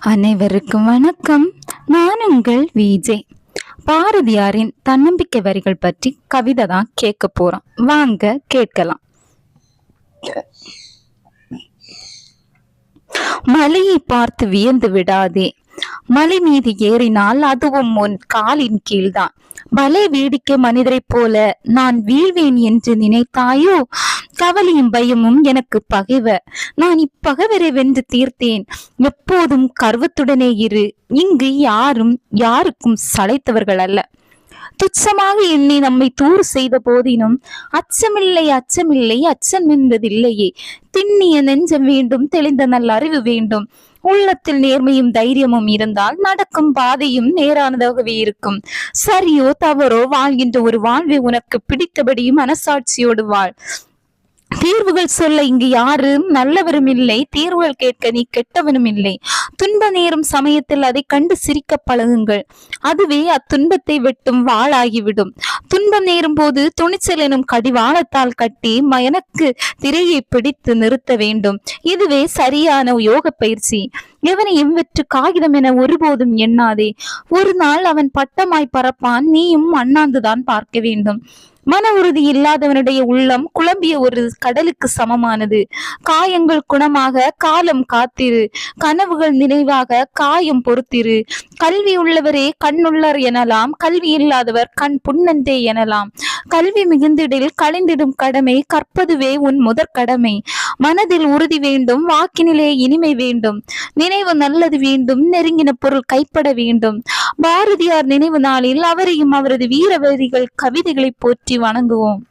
அனைவருக்கும் வணக்கம். நான் உங்கள் விஜே. பாரதியாரின் தன்னம்பிக்கை வரிகள் பற்றி கவிதை தான் கேட்க போறோம். வாங்க கேட்கலாம். மலையை பார்த்து வியந்து விடாதே, மலை மீது ஏறினால் அதுவும் உன் காலின் கீழ்தான். பலே வேடிக்கை மனிதரைப் போல நான் வீழ்வேன் என்று நினைத்தாயோ? கவலையும் பயமும் எனக்கு பகைவர். நான் இப்பகைவரை வென்று தீர்த்தேன். எப்போதும் கர்வத்துடனே இரு. இங்கு யாரும் யாருக்கும் சளைத்தவர்கள் அல்ல. துச்சமாக எண்ணி நம்மை தூறு செய்த போதினும் அச்சமில்லை அச்சமில்லை அச்சம் என்பதில்லையே. திண்ணிய நெஞ்சம் வேண்டும், தெளிந்த நல்ல அறிவு வேண்டும். உள்ளத்தில் நேர்மையும் தைரியமும் இருந்தால் நடக்கும் பாதையும் நேரானதாகவே இருக்கும். சரியோ தவறோ வாழ்கின்ற ஒரு வாழ்வை உனக்கு பிடித்தபடி மனசாட்சியோடு வாழ். தீர்வுகள் சொல்ல இங்கு யாரும் நல்லவரும் இல்லை, தீர்வுகள் கேட்க நீ கெட்டவனும் இல்லை. துன்ப நேரும் சமயத்தில் அதை கண்டு சிரிக்க பழகுங்கள். அதுவே அத்துன்பத்தை வெட்டும் வாளாகிவிடும். துன்பம் நேரும் போது துணிச்சல் எனும் கடிவாளத்தால் கட்டி எனக்கு திரையை பிடித்து நிறுத்த வேண்டும். இதுவே சரியான யோக பயிற்சி. எவனையும் வெற்று காகிதம் என ஒருபோதும் எண்ணாதே. ஒரு நாள் அவன் பட்டமாய் பறப்பான், நீயும் அண்ணாந்துதான் பார்க்க வேண்டும். மன உறுதி இல்லாதவனுடைய உள்ளம் குழம்பிய ஒரு கடலுக்கு சமமானது. காயங்கள் குணமாக காலம் காத்திரு, கனவுகள் நினைவாக காயம் பொறுத்திரு. கல்வி உள்ளவரே கண்ணுள்ளர் எனலாம், கல்வி இல்லாதவர் கண் புண்ணந்தே எனலாம். கல்வி மிகுந்திடில் கழிந்திடும் கடமை, கற்பதுவே உன் முதற் கடமை. மனதில் உறுதி வேண்டும், வாக்கினிலே இனிமை வேண்டும். நினைவு நல்லது வேண்டும், நெருங்கின பொருள் கைப்பட வேண்டும். பாரதியார் நினைவு நாளில் அவரையும் அவரது வீர வரிகள் கவிதைகளை போற்றி வணங்குவோம்.